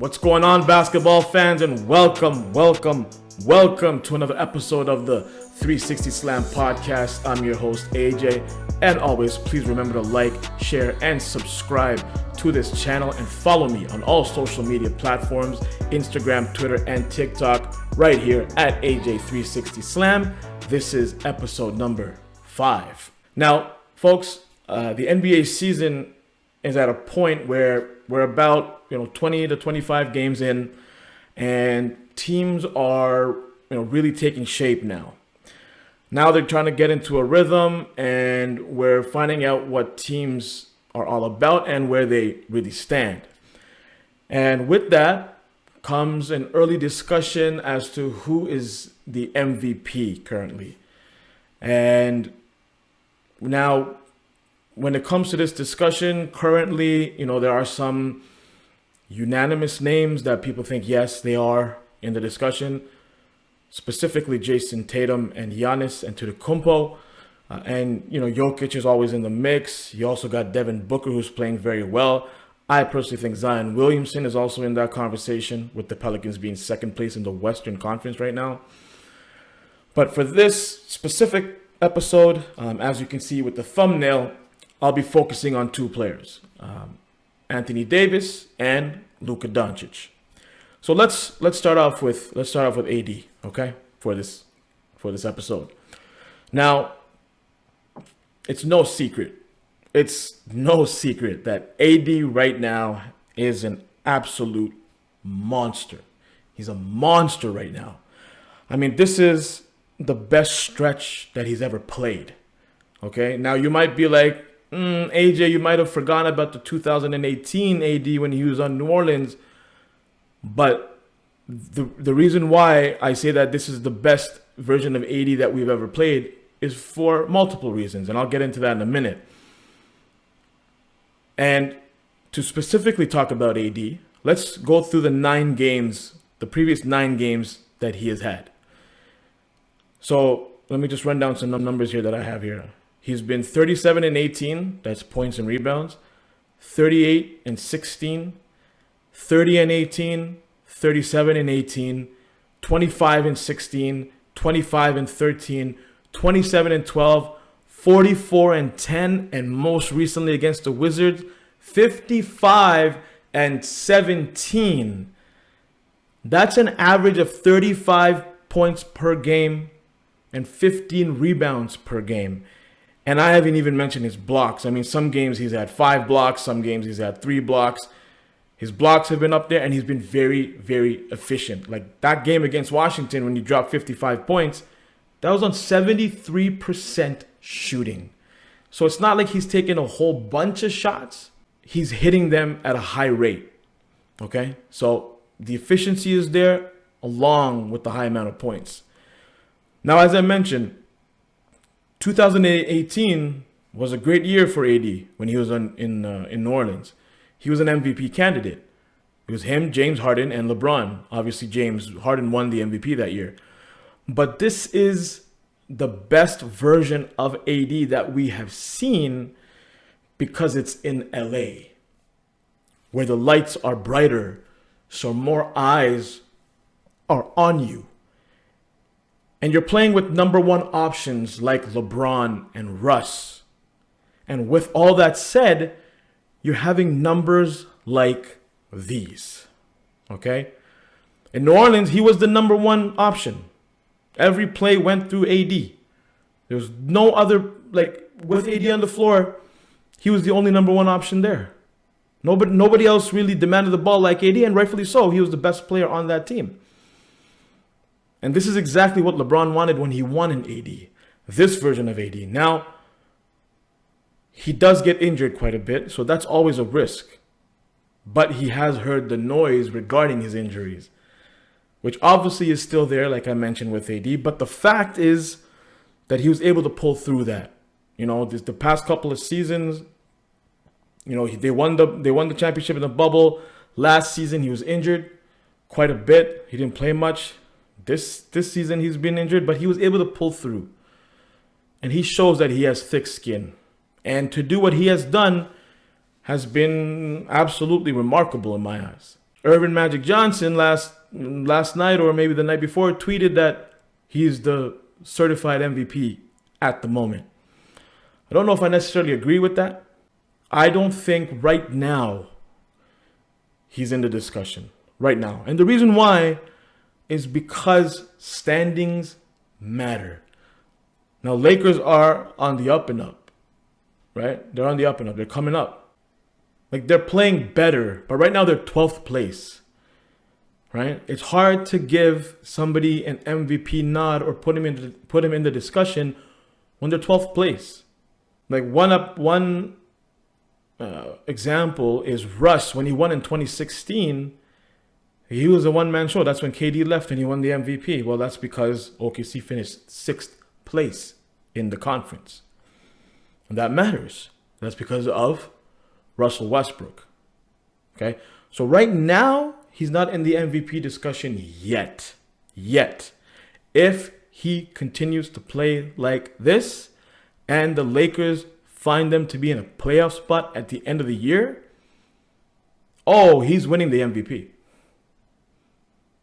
What's going on, basketball fans, and welcome to another episode of the 360 Slam podcast. I'm your host, AJ, and always, please remember to like, share, and subscribe to this channel, and follow me on all social media platforms, Instagram, Twitter, and TikTok, right here at AJ360 Slam. This is episode number 5. Now, folks, the NBA season is at a point where we're about 20 to 25 games in, and teams are really taking shape now. Now they're trying to get into a rhythm, and we're finding out what teams are all about and where they really stand. And with that comes an early discussion as to who is the MVP currently. And now, when it comes to this discussion, currently, there are some unanimous names that people think, yes, they are in the discussion. Specifically, Jason Tatum and Giannis Antetokounmpo. And Jokic is always in the mix. You also got Devin Booker, who's playing very well. I personally think Zion Williamson is also in that conversation, with the Pelicans being second place in the Western Conference right now. But for this specific episode, as you can see with the thumbnail, I'll be focusing on two players, Anthony Davis and Luka Doncic. So let's start off with AD, okay, for this episode. Now, it's no secret that AD right now is an absolute monster. He's a monster right now. I mean, this is the best stretch that he's ever played. Okay, now you might be like, AJ, you might have forgotten about the 2018 AD when he was on New Orleans. But the reason why I say that this is the best version of AD that we've ever played is for multiple reasons. And I'll get into that in a minute. And to specifically talk about AD, let's go through the previous 9 games that he has had. So let me just run down some numbers here that I have here. He's been 37 and 18, that's points and rebounds, 38 and 16, 30 and 18, 37 and 18, 25 and 16, 25 and 13, 27 and 12, 44 and 10, and most recently against the Wizards, 55 and 17. That's an average of 35 points per game and 15 rebounds per game. And I haven't even mentioned his blocks. I mean, some games he's had 5 blocks, some games he's had 3 blocks. His blocks have been up there, and he's been very, very efficient. Like that game against Washington when he dropped 55 points, that was on 73% shooting. So it's not like he's taking a whole bunch of shots. He's hitting them at a high rate. Okay? So the efficiency is there along with the high amount of points. Now, as I mentioned, 2018 was a great year for AD when he was in New Orleans. He was an MVP candidate. It was him, James Harden, and LeBron. Obviously, James Harden won the MVP that year. But this is the best version of AD that we have seen because it's in LA, where the lights are brighter, so more eyes are on you. And you're playing with number 1 options like LeBron and Russ. And with all that said, you're having numbers like these. Okay? In New Orleans, he was the number 1 option. Every play went through AD. There was no other, with AD on the floor, he was the only number 1 option there. Nobody else really demanded the ball like AD, and rightfully so. He was the best player on that team. And this is exactly what LeBron wanted when he won in AD. This version of AD. Now, he does get injured quite a bit, so that's always a risk. But he has heard the noise regarding his injuries, which obviously is still there, like I mentioned with AD. But the fact is that he was able to pull through that. The past couple of seasons, they won the championship in the bubble. Last season, he was injured quite a bit. He didn't play much. This season he's been injured, but he was able to pull through. And he shows that he has thick skin. And to do what he has done has been absolutely remarkable in my eyes. Irvin Magic Johnson last night or maybe the night before tweeted that he's the certified MVP at the moment. I don't know if I necessarily agree with that. I don't think right now he's in the discussion. Right now. And the reason why is because standings matter. Now, Lakers are on the up and up, right? They're on the up and up. They're coming up. Like, they're playing better, but right now they're 12th place, right? It's hard to give somebody an MVP nod or put him in the discussion when they're 12th place. Like, one example is Russ. When he won in 2016, he was a one-man show. That's when KD left and he won the MVP. Well, that's because OKC finished 6th place in the conference. And that matters. That's because of Russell Westbrook. Okay? So right now, he's not in the MVP discussion yet. If he continues to play like this and the Lakers find them to be in a playoff spot at the end of the year, he's winning the MVP.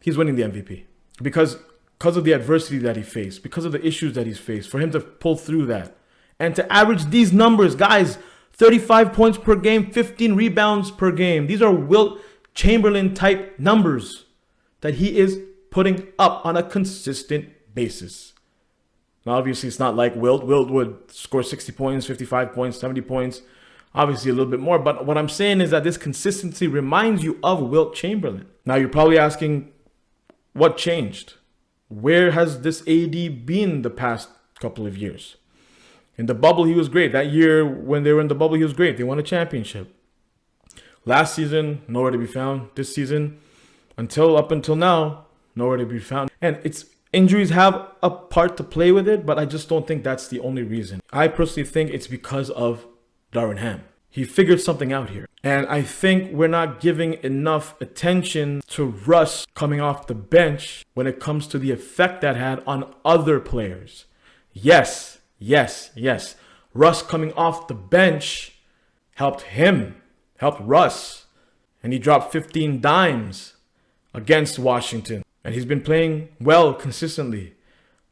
He's winning the MVP because of the adversity that he faced, because of the issues that he's faced, for him to pull through that and to average these numbers, guys, 35 points per game, 15 rebounds per game. These are Wilt Chamberlain type numbers that he is putting up on a consistent basis. Now, obviously, it's not like Wilt. Wilt would score 60 points, 55 points, 70 points, obviously a little bit more. But what I'm saying is that this consistency reminds you of Wilt Chamberlain. Now, you're probably asking, what changed? Where has this AD been the past couple of years? In the bubble, he was great. That year when they were in the bubble, he was great. They won a championship. Last season, nowhere to be found. This season, up until now, nowhere to be found. And injuries have a part to play with it, but I just don't think that's the only reason. I personally think it's because of Darvin Ham. He figured something out here. And I think we're not giving enough attention to Russ coming off the bench when it comes to the effect that had on other players. Yes. Russ coming off the bench helped Russ. And he dropped 15 dimes against Washington. And he's been playing well consistently.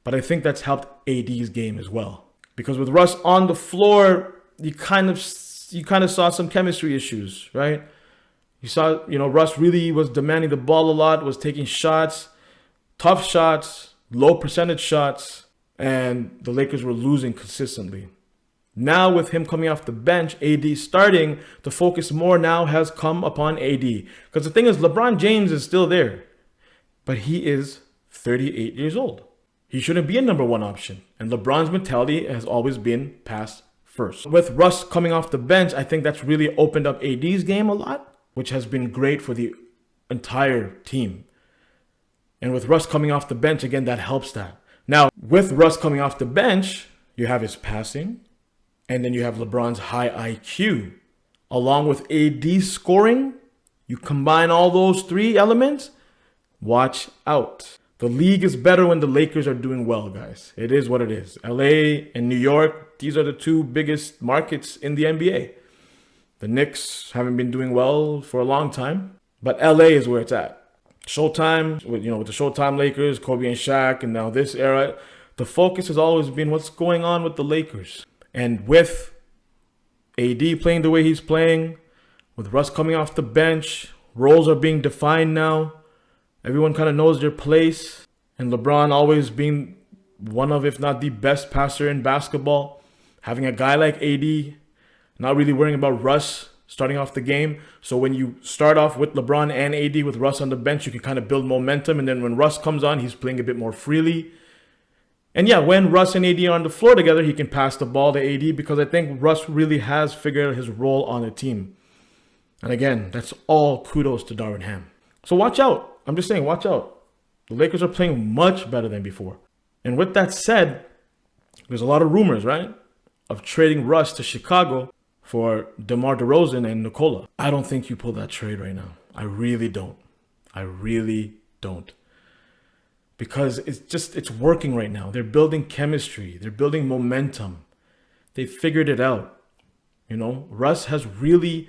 But I think that's helped AD's game as well. Because with Russ on the floor, you kind of saw some chemistry issues, right? You saw, Russ really was demanding the ball a lot, was taking shots, tough shots, low percentage shots, and the Lakers were losing consistently. Now with him coming off the bench, AD starting, the focus more now has come upon AD. Because the thing is, LeBron James is still there, but he is 38 years old. He shouldn't be a number one option. And LeBron's mentality has always been pass first. With Russ coming off the bench, I think that's really opened up AD's game a lot, which has been great for the entire team. And with Russ coming off the bench, again, that helps that. Now, with Russ coming off the bench, you have his passing, and then you have LeBron's high IQ. Along with AD's scoring, you combine all those three elements, watch out. The league is better when the Lakers are doing well, guys. It is what it is. LA and New York, these are the two biggest markets in the NBA. The Knicks haven't been doing well for a long time, but LA is where it's at. Showtime, with the Showtime Lakers, Kobe and Shaq, and now this era, the focus has always been what's going on with the Lakers. And with AD playing the way he's playing, with Russ coming off the bench, roles are being defined now. Everyone kind of knows their place. And LeBron always being one of, if not the best passer in basketball. Having a guy like AD, not really worrying about Russ starting off the game. So when you start off with LeBron and AD with Russ on the bench, you can kind of build momentum. And then when Russ comes on, he's playing a bit more freely. And yeah, when Russ and AD are on the floor together, he can pass the ball to AD because I think Russ really has figured out his role on the team. And again, that's all kudos to Darvin Ham. So watch out. I'm just saying, watch out. The Lakers are playing much better than before. And with that said, there's a lot of rumors, right, of trading Russ to Chicago for DeMar DeRozan and Nikola. I don't think you pull that trade right now. I really don't. Because it's working right now. They're building chemistry. They're building momentum. They figured it out. Russ has really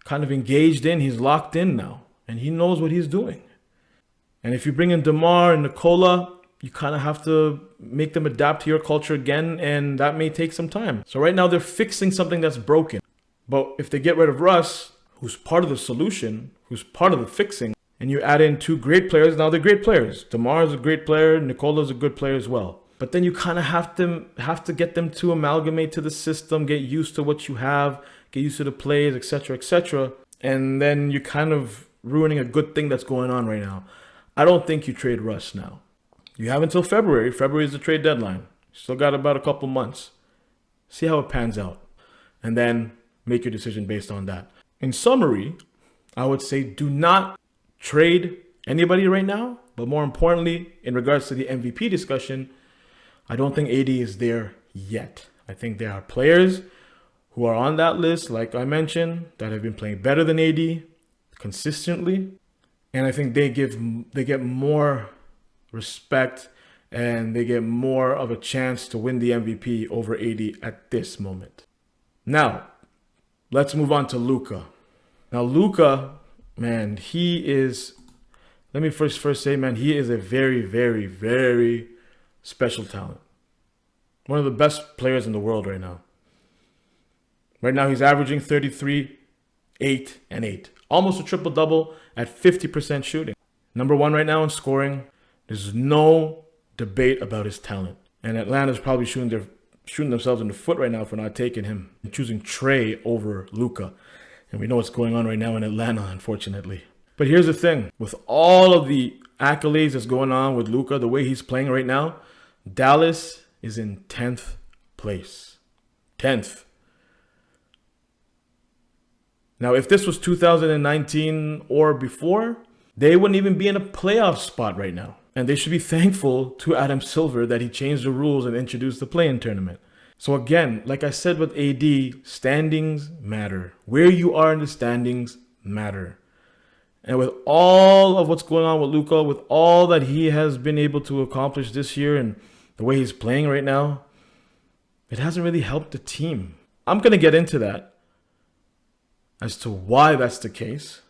kind of engaged in. He's locked in now. and he knows what he's doing. And if you bring in DeMar and Nikola, you kind of have to make them adapt to your culture again, and that may take some time. So right now they're fixing something that's broken. But if they get rid of Russ, who's part of the solution, who's part of the fixing, and you add in 2 great players, now they're great players. DeMar is a great player, Nikola's a good player as well. But then you kind of have to get them to amalgamate to the system, get used to what you have, get used to the plays, etc., etc. And then you're kind of ruining a good thing that's going on right now. I don't think you trade Russ now. You have until February. February is the trade deadline. Still got about a couple months. See how it pans out. And then make your decision based on that. In summary, I would say do not trade anybody right now. But more importantly, in regards to the MVP discussion, I don't think AD is there yet. I think there are players who are on that list, like I mentioned, that have been playing better than AD consistently. And I think they get more respect and they get more of a chance to win the MVP over AD at this moment. Now, let's move on to Luka. Now, Luka, man, let me first say, man, he is a very, very, very special talent. One of the best players in the world right now. Right now, he's averaging 33, 8, and 8. Almost a triple-double at 50% shooting. Number 1 right now in scoring. There's no debate about his talent. And Atlanta's probably shooting themselves in the foot right now for not taking him and choosing Trey over Luka. And we know what's going on right now in Atlanta, unfortunately. But here's the thing. With all of the accolades that's going on with Luka, the way he's playing right now, Dallas is in 10th place. 10th. Now, if this was 2019 or before, they wouldn't even be in a playoff spot right now. And they should be thankful to Adam Silver that he changed the rules and introduced the play-in tournament. So again, like I said with AD, standings matter. Where you are in the standings matter. And with all of what's going on with Luka, with all that he has been able to accomplish this year and the way he's playing right now, it hasn't really helped the team. I'm going to get into that as to why that's the case.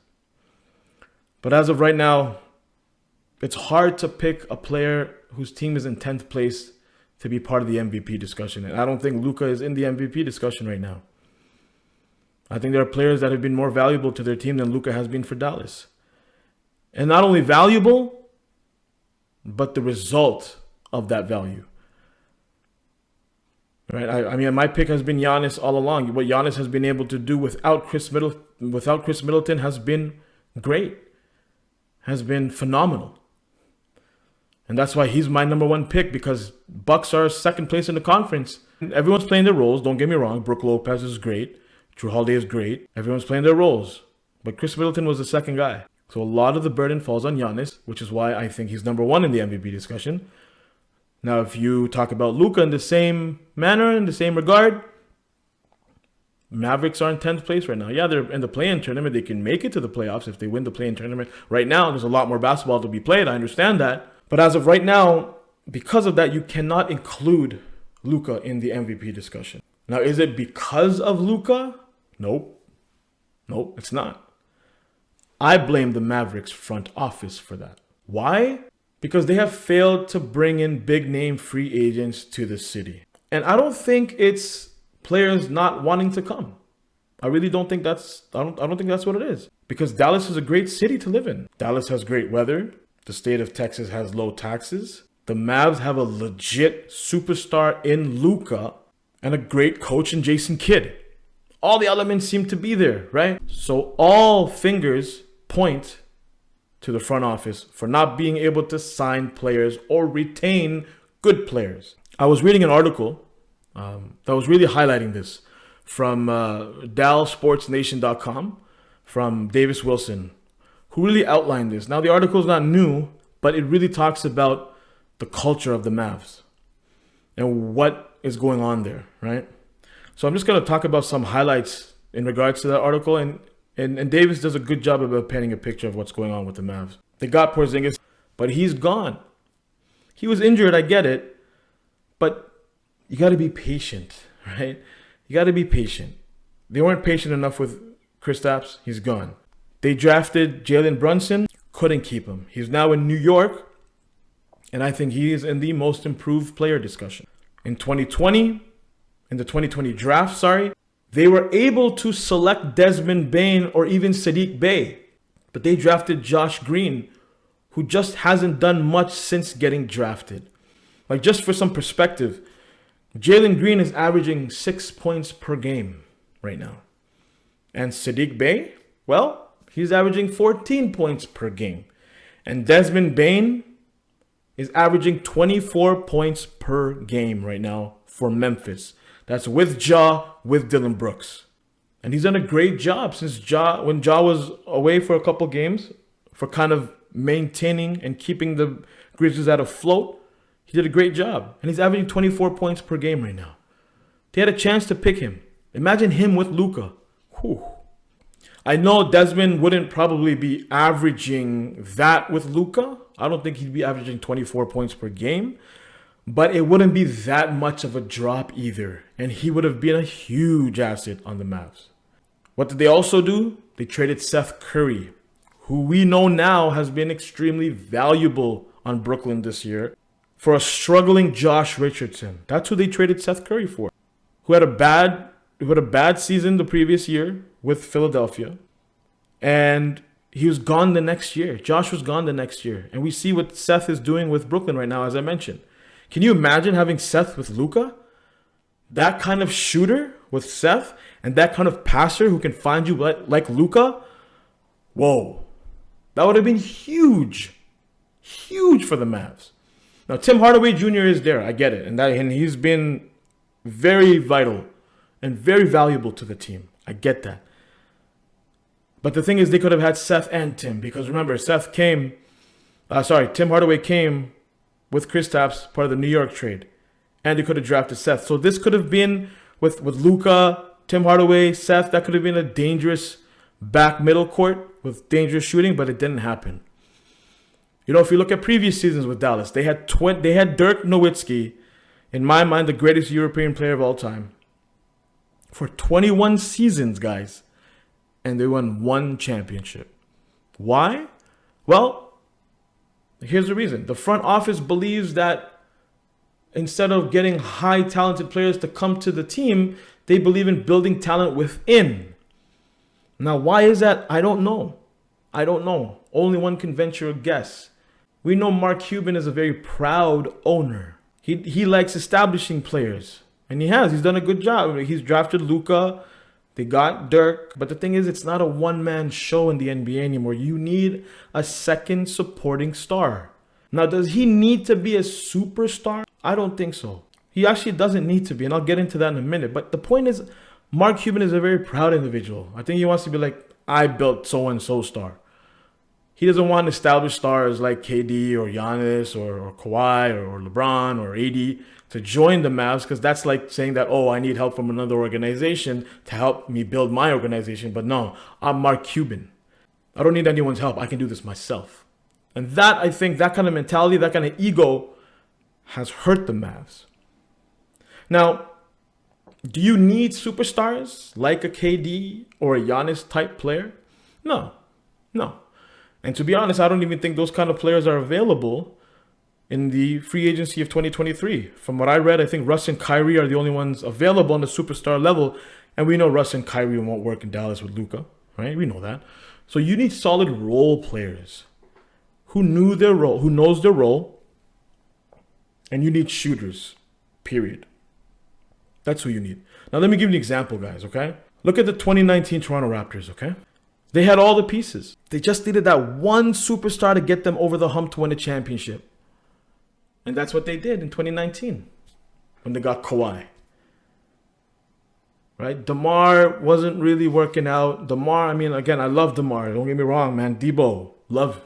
But as of right now, it's hard to pick a player whose team is in 10th place to be part of the MVP discussion. And I don't think Luka is in the MVP discussion right now. I think there are players that have been more valuable to their team than Luka has been for Dallas. And not only valuable, but the result of that value. Right? I mean, my pick has been Giannis all along. What Giannis has been able to do without Chris Middleton has been great. Has been phenomenal. And that's why he's my number 1 pick, because Bucks are second place in the conference. Everyone's playing their roles. Don't get me wrong. Brook Lopez is great. Drew Holiday is great. Everyone's playing their roles. But Chris Middleton was the second guy. So a lot of the burden falls on Giannis, which is why I think he's number 1 in the MVP discussion. Now, if you talk about Luka in the same manner, in the same regard, Mavericks are in 10th place right now. Yeah, they're in the play-in tournament. They can make it to the playoffs if they win the play-in tournament. Right now, there's a lot more basketball to be played. I understand that. But as of right now, because of that, you cannot include Luka in the MVP discussion. Now, is it because of Luka? Nope. Nope, it's not. I blame the Mavericks front office for that. Why? Because they have failed to bring in big-name free agents to the city. And I don't think it's players not wanting to come. I really don't think that's I don't think that's what it is. Because Dallas is a great city to live in. Dallas has great weather. The state of Texas has low taxes. The Mavs have a legit superstar in Luka and a great coach in Jason Kidd. All the elements seem to be there, right? So all fingers point to the front office for not being able to sign players or retain good players. I was reading an article that was really highlighting this from DalSportsNation.com from Davis Wilson, who really outlined this. Now, the article is not new, but it really talks about the culture of the Mavs and what is going on there, right? So I'm just going to talk about some highlights in regards to that article, and Davis does a good job about painting a picture of what's going on with the Mavs. They got Porzingis, but he's gone. He was injured, I get it, but you got to be patient, right? You got to be patient. They weren't patient enough with Kristaps. He's gone. They drafted Jalen Brunson, couldn't keep him. He's now in New York, and I think he is in the most improved player discussion. In 2020, in the 2020 draft, they were able to select Desmond Bane or even Sadiq Bey, but they drafted Josh Green, who just hasn't done much since getting drafted. Like, just for some perspective, Jalen Green is averaging 6 points per game right now. And Sadiq Bey, well, he's averaging 14 points per game. And Desmond Bane is averaging 24 points per game right now for Memphis. That's with Ja, with Dillon Brooks. And he's done a great job since when Ja was away for a couple games, for kind of maintaining and keeping the Grizzlies at a float. He did a great job. And he's averaging 24 points per game right now. They had a chance to pick him. Imagine him with Luka. I know Desmond wouldn't probably be averaging that with Luka. I don't think he'd be averaging 24 points per game. But it wouldn't be that much of a drop either. And he would have been a huge asset on the Mavs. What did they also do? They traded Seth Curry, who we know now has been extremely valuable on Brooklyn this year, for a struggling Josh Richardson. That's who they traded Seth Curry for, who had a bad season the previous year with Philadelphia. And he was gone the next year. Josh was gone the next year. And we see what Seth is doing with Brooklyn right now, as I mentioned. Can you imagine having Seth with Luka? That kind of shooter with Seth and that kind of passer who can find you like Luka? Whoa. That would have been huge. Huge for the Mavs. Now, Tim Hardaway Jr. is there. I get it. And he's been very vital and very valuable to the team. I get that. But the thing is, they could have had Seth and Tim. Because remember, Tim Hardaway came with Kristaps, part of the New York trade. And they could have drafted Seth. So this could have been, with Luka, Tim Hardaway, Seth, that could have been a dangerous back middle court with dangerous shooting, but it didn't happen. You know, if you look at previous seasons with Dallas, they had Dirk Nowitzki, in my mind, the greatest European player of all time, for 21 seasons, guys. And they won one championship. Why? Well, here's the reason. The front office believes that instead of getting high talented players to come to the team, they believe in building talent within. Now, why is that? I don't know. Only one can venture a guess. We know Mark Cuban is a very proud owner. He likes establishing players. And he's done a good job. He's drafted Luka. They got Dirk. But the thing is, it's not a one-man show in the NBA anymore. You need a second supporting star. Now, does he need to be a superstar? I don't think so. He actually doesn't need to be. And I'll get into that in a minute. But the point is, Mark Cuban is a very proud individual. I think he wants to be like, I built so-and-so star. He doesn't want established stars like KD or Giannis or Kawhi or LeBron or AD to join the Mavs, because that's like saying that, oh, I need help from another organization to help me build my organization. But no, I'm Mark Cuban. I don't need anyone's help. I can do this myself. And that, I think, that kind of mentality, that kind of ego has hurt the Mavs. Now, do you need superstars like a KD or a Giannis type player? No. And to be honest, I don't even think those kind of players are available in the free agency of 2023. From what I read, I think Russ and Kyrie are the only ones available on the superstar level. And we know Russ and Kyrie won't work in Dallas with Luka, right? We know that. So you need solid role players who knew their role, who knows their role. And you need shooters, period. That's who you need. Now, let me give you an example, guys, okay? Look at the 2019 Toronto Raptors, okay? They had all the pieces. They just needed that one superstar to get them over the hump to win a championship. And that's what they did in 2019 when they got Kawhi. Right? DeMar wasn't really working out. DeMar, I mean, again, I love DeMar. Don't get me wrong, man. Debo, love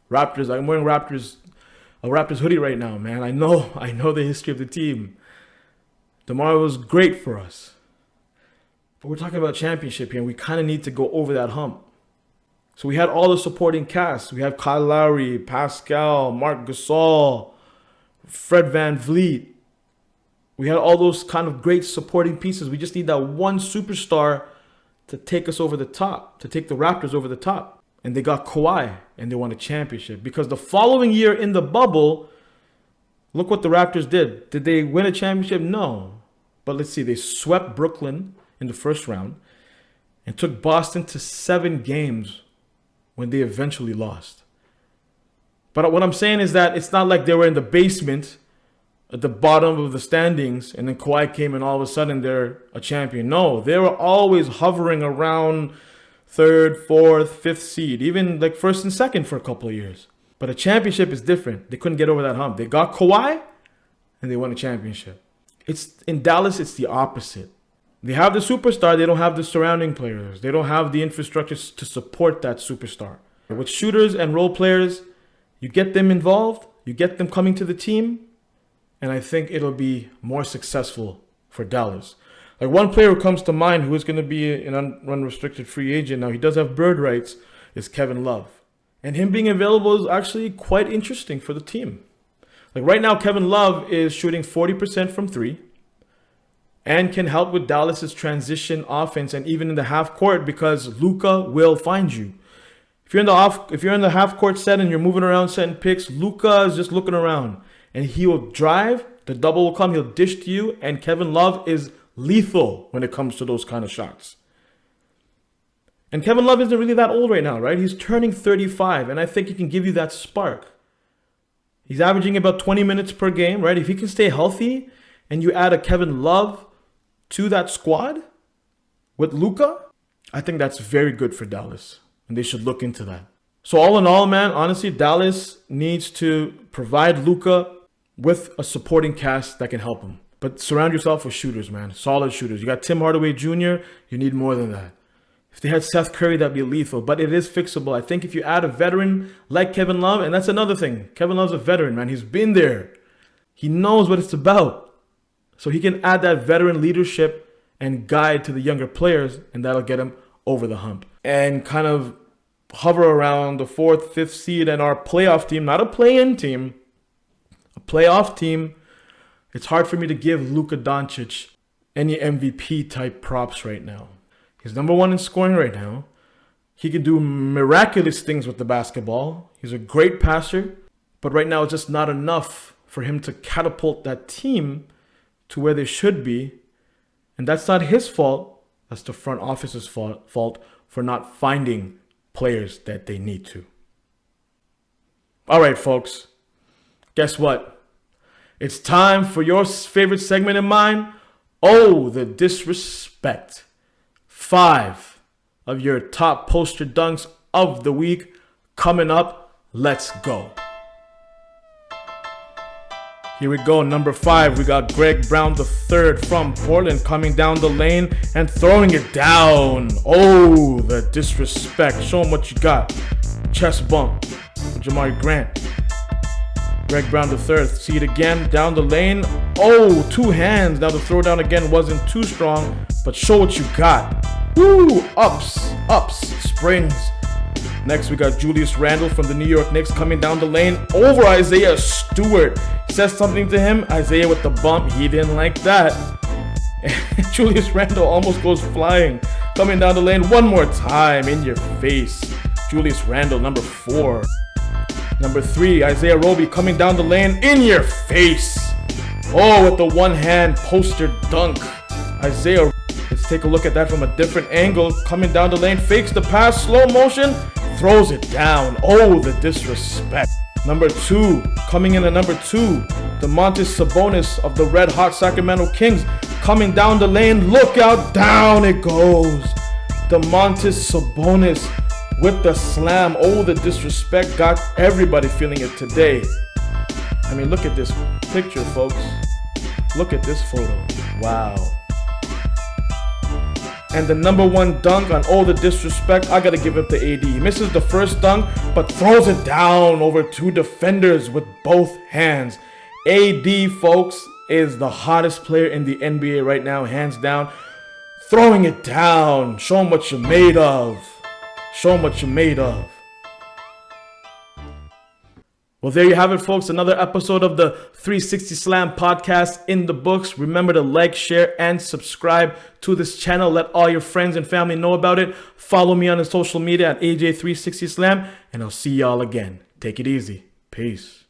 Raptors. I'm wearing a Raptors hoodie right now, man. I know the history of the team. DeMar was great for us. But we're talking about championship here, and we kind of need to go over that hump. So we had all the supporting cast. We have Kyle Lowry, Pascal, Marc Gasol, Fred VanVleet. We had all those kind of great supporting pieces. We just need that one superstar to take us over the top, to take the Raptors over the top. And they got Kawhi, and they won a championship. Because the following year in the bubble, look what the Raptors did. Did they win a championship? No. But let's see. They swept Brooklyn in the first round and took Boston to 7 games when they eventually lost. But what I'm saying is that it's not like they were in the basement at the bottom of the standings and then Kawhi came and all of a sudden they're a champion. No, they were always hovering around 3rd, 4th, 5th seed, even like 1st and 2nd for a couple of years. But a championship is different. They couldn't get over that hump. They got Kawhi and they won a championship. In Dallas, it's the opposite. They have the superstar. They don't have the surrounding players. They don't have the infrastructure to support that superstar. With shooters and role players, you get them involved, you get them coming to the team, and I think it'll be more successful for Dallas. Like one player who comes to mind who is going to be an unrestricted free agent, now he does have bird rights, is Kevin Love. And him being available is actually quite interesting for the team. Like right now, Kevin Love is shooting 40% from 3 and can help with Dallas's transition offense and even in the half court because Luka will find you. If you're in the half court set and you're moving around setting picks, Luka is just looking around and he will drive, the double will come, he'll dish to you, and Kevin Love is lethal when it comes to those kind of shots. And Kevin Love isn't really that old right now, right? He's turning 35, and I think he can give you that spark. He's averaging about 20 minutes per game, right? If he can stay healthy and you add a Kevin Love to that squad with Luka, I think that's very good for Dallas, and they should look into that. So all in all, man, honestly, Dallas needs to provide Luka with a supporting cast that can help him. But surround yourself with shooters, man. Solid shooters. You got Tim Hardaway Jr., you need more than that. If they had Seth Curry, that'd be lethal. But it is fixable. I think if you add a veteran like Kevin Love, and that's another thing. Kevin Love's a veteran, man. He's been there. He knows what it's about. So he can add that veteran leadership and guide to the younger players, and that'll get him over the hump. And kind of hover around the 4th, 5th seed and our playoff team, not a play-in team, a playoff team. It's hard for me to give Luka Doncic any MVP type props right now. He's number 1 in scoring right now. He can do miraculous things with the basketball. He's a great passer, but right now it's just not enough for him to catapult that team to where they should be. And that's not his fault. That's the front office's fault for not finding players that they need to. All right, folks. Guess what? It's time for your favorite segment and mine. Oh, the disrespect. 5 of your top poster dunks of the week coming up. Let's go. Here we go. Number 5, we got Greg Brown III from Portland coming down the lane and throwing it down. Oh, the disrespect. Show him what you got. Chest bump. Jamari Grant. Greg Brown III, see it again, down the lane. Oh, 2 hands. Now the throwdown again wasn't too strong, but show what you got. Woo, ups, springs. Next, we got Julius Randle from the New York Knicks coming down the lane over Isaiah Stewart. Says something to him. Isaiah with the bump. He didn't like that. Julius Randle almost goes flying. Coming down the lane one more time. In your face. Julius Randle, number 4. Number 3, Isaiah Roby coming down the lane. In your face. Oh, with the one-hand poster dunk. Isaiah, let's take a look at that from a different angle. Coming down the lane. Fakes the pass. Slow motion. Throws it down. Oh, the disrespect. Number 2, coming in at number 2, Domantas Sabonis of the Red Hot Sacramento Kings coming down the lane. Look out, down it goes. Domantas Sabonis with the slam. Oh, the disrespect got everybody feeling it today. I mean, look at this picture, folks. Look at this photo. Wow. And the number 1 dunk on all the disrespect, I gotta give it to AD. He misses the first dunk, but throws it down over 2 defenders with both hands. AD, folks, is the hottest player in the NBA right now, hands down. Throwing it down. Show him what you're made of. Show him what you're made of. Well, there you have it, folks. Another episode of the 360 Slam podcast in the books. Remember to like, share, and subscribe to this channel. Let all your friends and family know about it. Follow me on the social media at AJ360 Slam, and I'll see y'all again. Take it easy. Peace.